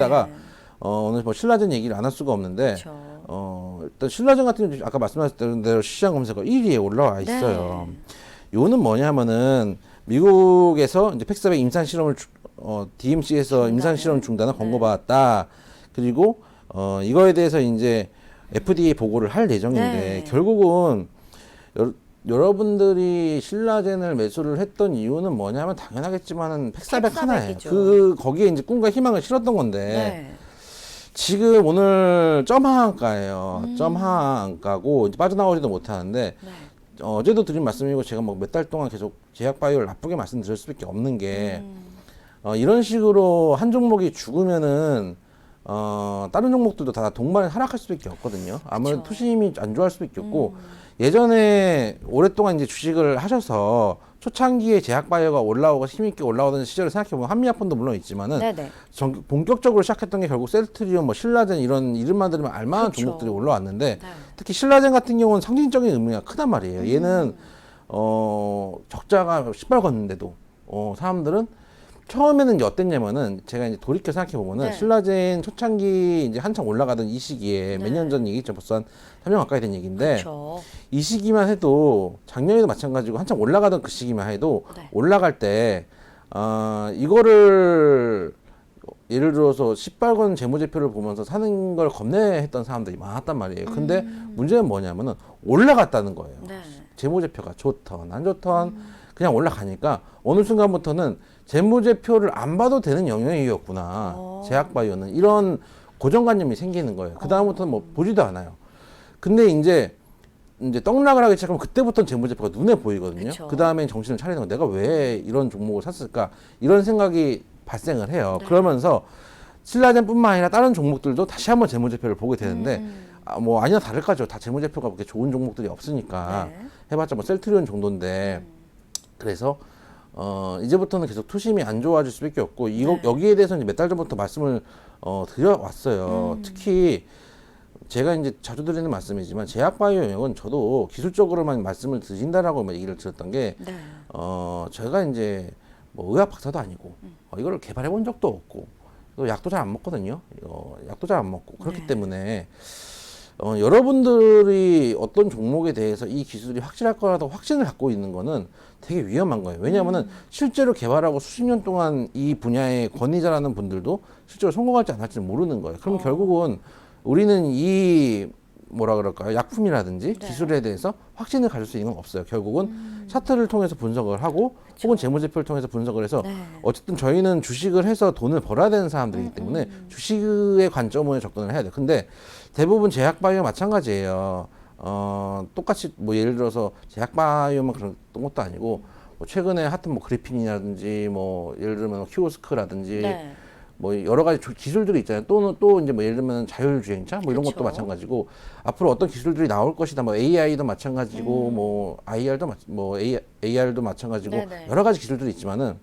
다가 네. 오늘 뭐 신라젠 얘기를 안 할 수가 없는데 일단 신라젠 같은 경우 아까 말씀하셨던 대로 시장 검색어 1위에 올라와 있어요. 네. 요는 뭐냐면은 미국에서 이제 팩스백 임상 실험을 DMC에서 임상 실험 중단을 네. 권고받았다. 그리고 이거에 대해서 이제 FDA 보고를 할 예정인데 네. 결국은 여러분들이 신라젠을 매수를 했던 이유는 뭐냐면 당연하겠지만은 팩사백 하나예요. 팩사백이죠. 거기에 이제 꿈과 희망을 실었던 건데 네. 지금 오늘 점하한가예요. 점하한가고 이제 빠져나오지도 못하는데 네. 어제도 드린 말씀이고 제가 뭐 몇 달 동안 계속 제약바이오를 나쁘게 말씀드릴 수밖에 없는 게 이런 식으로 한 종목이 죽으면은 다른 종목들도 다 동반에 하락할 수밖에 없거든요. 아무래도 그쵸. 투심이 안 좋아할 수밖에 없고 예전에 오랫동안 이제 주식을 하셔서 초창기에 제약바이오가 올라오고 힘있게 올라오던 시절을 생각해보면 한미약품도 물론 있지만은 네네. 본격적으로 시작했던 게 결국 셀트리온, 뭐 신라젠 이런 이름만 들으면 알만한 그렇죠. 종목들이 올라왔는데 네. 특히 신라젠 같은 경우는 상징적인 의미가 크단 말이에요. 얘는 적자가 시뻘건는데도 사람들은 처음에는 이제 어땠냐면은 제가 이제 돌이켜 생각해 보면은 네. 신라젠 초창기 이제 한창 올라가던 이 시기에 몇 년 전 얘기죠. 벌써 한 3년 가까이 된 얘기인데 그렇죠. 이 시기만 해도 작년에도 마찬가지고 한창 올라가던 그 시기만 해도 네. 올라갈 때 이거를 예를 들어서 시뻘건 재무제표를 보면서 사는 걸 겁내했던 사람들이 많았단 말이에요. 근데 문제는 뭐냐면은 올라갔다는 거예요. 네. 재무제표가 좋던 안 좋던 그냥 올라가니까 어느 순간부터는 재무제표를 안 봐도 되는 영역이었구나. 제약바이오는 이런 고정관념이 생기는 거예요. 그 다음부터는 뭐 보지도 않아요. 근데 이제 떡락을 하기 시작하면 그때부터는 재무제표가 눈에 보이거든요. 그쵸. 그 다음에 정신을 차리는 거 내가 왜 이런 종목을 샀을까 이런 생각이 발생을 해요. 네. 그러면서 신라젠뿐만 아니라 다른 종목들도 다시 한번 재무제표를 보게 되는데 뭐 아니나 다를까죠. 다 재무제표가 그렇게 좋은 종목들이 없으니까 네. 해봤자 뭐 셀트리온 정도인데 그래서 이제부터는 계속 투심이 안 좋아질 수밖에 없고 네. 여기에 대해서는 몇 달 전부터 말씀을 드려왔어요. 특히 제가 이제 자주 드리는 말씀이지만 제약바이오 영역은 저도 기술적으로만 말씀을 드린다라고 얘기를 드렸던 게 네. 제가 이제 뭐 의학 박사도 아니고 이거를 개발해 본 적도 없고 또 약도 잘 안 먹거든요. 약도 잘 안 먹고 그렇기 네. 때문에 여러분들이 어떤 종목에 대해서 이 기술이 확실할 거라도 확신을 갖고 있는 거는 되게 위험한 거예요. 왜냐하면은 실제로 개발하고 수십 년 동안 이 분야의 권위자라는 분들도 실제로 성공할지 안 할지 모르는 거예요. 그럼 결국은 우리는 이 뭐라 그럴까요? 약품이라든지 네. 기술에 대해서 확신을 가질 수 있는 건 없어요. 결국은 차트를 통해서 분석을 하고 혹은 재무제표를 통해서 분석을 해서 네. 어쨌든 저희는 주식을 해서 돈을 벌어야 되는 사람들이기 때문에 주식의 관점으로 접근을 해야 돼요. 근데 대부분 제약바이오 마찬가지예요. 똑같이 뭐 예를 들어서 제약바이오만 그런 것도 아니고 뭐 최근에 핫한 뭐 그리핀이라든지 뭐 예를 들면 키오스크라든지 네. 뭐 여러 가지 기술들이 있잖아요. 또 이제 뭐 예를 들면 자율주행차 뭐 이런 그쵸. 것도 마찬가지고 앞으로 어떤 기술들이 나올 것이다. 뭐 AI도 마찬가지고 뭐 AR도 마찬가지고 네네. 여러 가지 기술들이 있지만은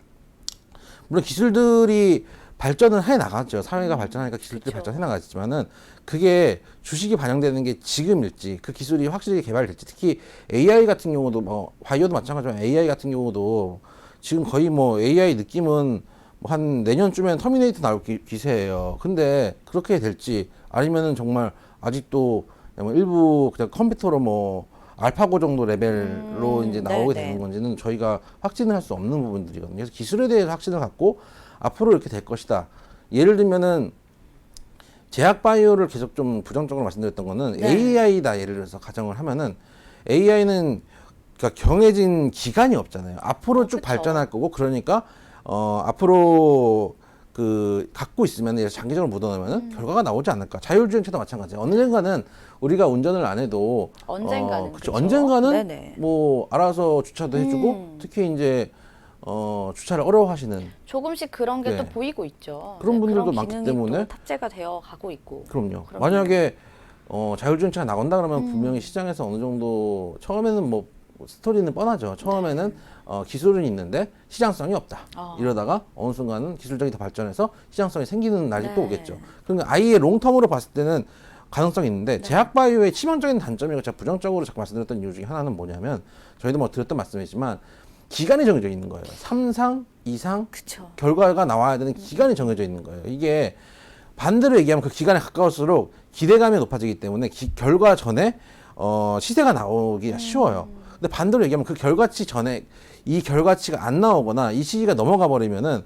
물론 기술들이 발전을 해 나갔죠. 사회가 발전하니까 기술들이 그쵸. 발전해 나갔지만은 그게 주식이 반영되는 게 지금일지 그 기술이 확실히 개발될지 특히 AI 같은 경우도 뭐 바이오도 마찬가지지만 AI 같은 경우도 지금 거의 뭐 AI 느낌은 뭐 한 내년쯤엔 터미네이터 나올 기세예요. 근데 그렇게 될지 아니면은 정말 아직도 뭐 일부 그냥 컴퓨터로 뭐 알파고 정도 레벨로 이제 나오게 네네. 되는 건지는 저희가 확신을 할 수 없는 부분들이거든요. 그래서 기술에 대해서 확신을 갖고 앞으로 이렇게 될 것이다. 예를 들면은 제약바이오를 계속 좀 부정적으로 말씀드렸던 거는 네. AI다 예를 들어서 가정을 하면은 AI는 그러니까 정해진 기간이 없잖아요. 앞으로 쭉 그쵸. 발전할 거고 그러니까 앞으로 그 갖고 있으면 장기적으로 묻어놓으면 결과가 나오지 않을까. 자율주행차도 마찬가지예요. 언젠가는 우리가 운전을 안 해도 언젠가는 그쵸. 그쵸? 언젠가는 네네. 뭐 알아서 주차도 해주고 특히 이제 주차를 어려워하시는 조금씩 그런 게 또 네. 보이고 있죠. 그런 분들도 그런 많기 기능이 때문에 또 탑재가 되어 가고 있고. 그럼요. 그럼요. 만약에 자율주행차가 나온다 그러면 분명히 시장에서 어느 정도 처음에는 뭐 스토리는 뻔하죠. 처음에는 기술은 있는데 시장성이 없다. 이러다가 어느 순간은 기술적이 더 발전해서 시장성이 생기는 날이 또 네. 오겠죠. 그러니까 아예 롱텀으로 봤을 때는 가능성이 있는데 제약바이오의 치명적인 단점이고 제가 부정적으로 자꾸 말씀드렸던 이유 중에 하나는 뭐냐면 저희도 뭐 드렸던 말씀이지만 기간이 정해져 있는 거예요. 3상 이상 그쵸. 결과가 나와야 되는 기간이 정해져 있는 거예요. 이게 반대로 얘기하면 그 기간에 가까울수록 기대감이 높아지기 때문에 결과 전에 시세가 나오기가 쉬워요. 근데 반대로 얘기하면 그 결과치 전에 이 결과치가 안 나오거나 이 시기가 넘어가 버리면은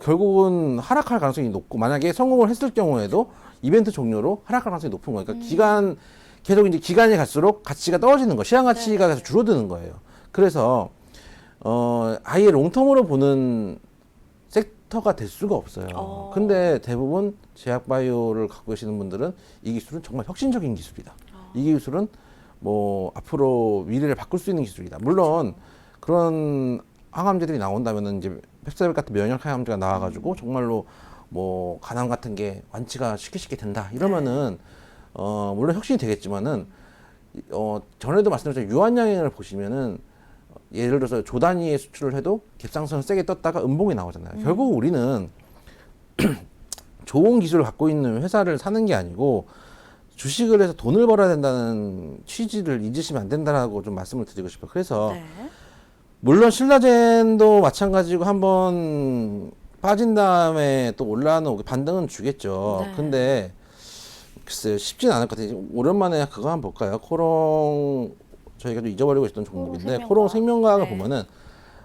결국은 하락할 가능성이 높고, 만약에 성공을 했을 경우에도 이벤트 종료로 하락할 가능성이 높은 거예요. 그러니까 계속 이제 기간이 갈수록 가치가 떨어지는 거, 시장 가치가 계속 줄어드는 거예요. 그래서 아예 롱텀으로 보는 섹터가 될 수가 없어요. 근데 대부분 제약바이오를 갖고 계시는 분들은 이 기술은 정말 혁신적인 기술이다. 이 기술은 뭐 앞으로 미래를 바꿀 수 있는 기술이다. 물론 그런 항암제들이 나온다면은 이제 펩사이드 같은 면역 항암제가 나와가지고 정말로 뭐 간암 같은 게 완치가 쉽게 된다. 이러면은 물론 혁신이 되겠지만은 전에도 말씀드렸지만 유한양행을 보시면은 예를 들어서 조 단위의 수출을 해도 갭상선을 세게 떴다가 음봉이 나오잖아요. 결국 우리는 좋은 기술을 갖고 있는 회사를 사는 게 아니고 주식을 해서 돈을 벌어야 된다는 취지를 잊으시면 안 된다라고 좀 말씀을 드리고 싶어요. 그래서 네. 물론 신라젠도 마찬가지고 한번 빠진 다음에 또 올라오는 반등은 주겠죠. 네. 근데 글쎄요, 쉽진 않을 것 같아요. 오랜만에 그거 한번 볼까요? 코롱, 저희가 좀 잊어버리고 있던 종목인데 코롱 생명과학을 네. 보면은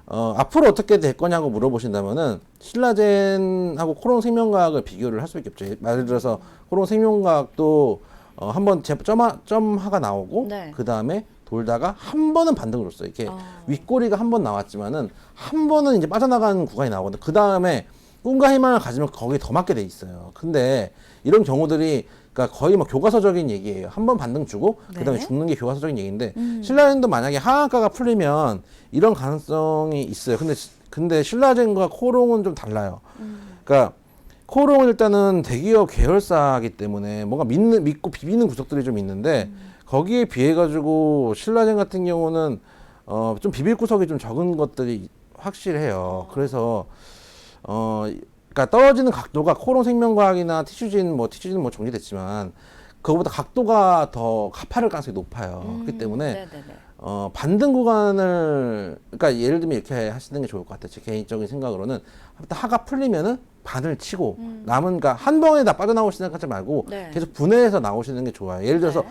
앞으로 어떻게 될 거냐고 물어보신다면은 신라젠하고 코롱 생명과학을 비교를 할 수밖에 없죠. 예를 들어서 코롱 생명과학도 한번 점화가 나오고 네. 그 다음에 돌다가 한 번은 반등을 줬어요. 이렇게 윗꼬리가 한 번 나왔지만은 한 번은 이제 빠져나가는 구간이 나오거든요. 그 다음에 꿈과 희망을 가지면 거기에 더 맞게 돼 있어요. 근데 이런 경우들이 그러니까 거의 뭐 교과서적인 얘기예요. 한 번 반등 주고 네. 그다음에 죽는 게 교과서적인 얘기인데 신라젠도 만약에 하한가가 풀리면 이런 가능성이 있어요. 근데 신라젠과 코롱은 좀 달라요. 그러니까 코롱은 일단은 대기업 계열사이기 때문에 뭔가 믿고 비비는 구석들이 좀 있는데 거기에 비해 가지고 신라젠 같은 경우는 좀 비빌 구석이 좀 적은 것들이 확실해요. 그래서 그러니까 떨어지는 각도가 코롱 생명과학이나 티슈진 뭐 정리됐지만 그거보다 각도가 더 가파를 가능성이 높아요. 그렇기 때문에 네네네. 반등 구간을 그러니까 예를 들면 이렇게 하시는 게 좋을 것 같아요. 제 개인적인 생각으로는 일단 하가 풀리면은 반을 치고 남은 그러니까 한 번에 다 빠져나오시는 생각하지 말고 네. 계속 분해해서 나오시는 게 좋아요. 예를 들어서 네.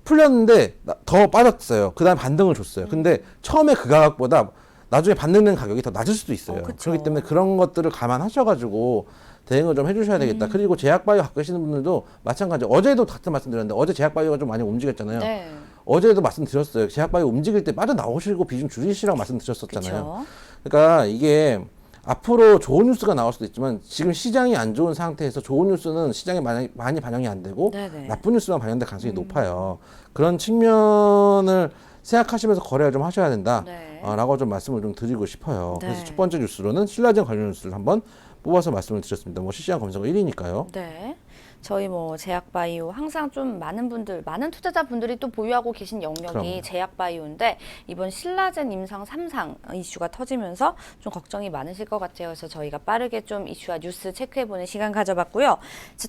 풀렸는데 더 빠졌어요. 그 다음에 반등을 줬어요. 근데 처음에 그 가격보다 나중에 반등된 가격이 더 낮을 수도 있어요. 그쵸. 그렇기 때문에 그런 것들을 감안하셔가지고 대응을 좀 해주셔야 되겠다. 그리고 제약바이오 갖고 계시는 분들도 마찬가지. 어제도 같은 말씀드렸는데 어제 제약바이오가 좀 많이 움직였잖아요. 네. 어제도 말씀드렸어요. 제약바이오 움직일 때 빠져나오시고 비중 줄이시라고 말씀드렸었잖아요. 그쵸. 그러니까 이게 앞으로 좋은 뉴스가 나올 수도 있지만 지금 시장이 안 좋은 상태에서 좋은 뉴스는 시장에 많이 반영이 안 되고 네네. 나쁜 뉴스만 반영될 가능성이 높아요. 그런 측면을 생각하시면서 거래를 좀 하셔야 된다. 네. 라고 좀 말씀을 좀 드리고 싶어요. 네. 그래서 첫 번째 뉴스로는 신라젠 관련 뉴스를 한번 뽑아서 말씀을 드렸습니다. 뭐 실시간 검색어 1위니까요. 네. 저희 뭐 제약바이오 항상 좀 많은 투자자분들이 또 보유하고 계신 영역이 그럼요. 제약바이오인데 이번 신라젠 임상 3상 이슈가 터지면서 좀 걱정이 많으실 것 같아요. 그래서 저희가 빠르게 좀 이슈와 뉴스 체크해보는 시간 가져봤고요.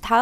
다음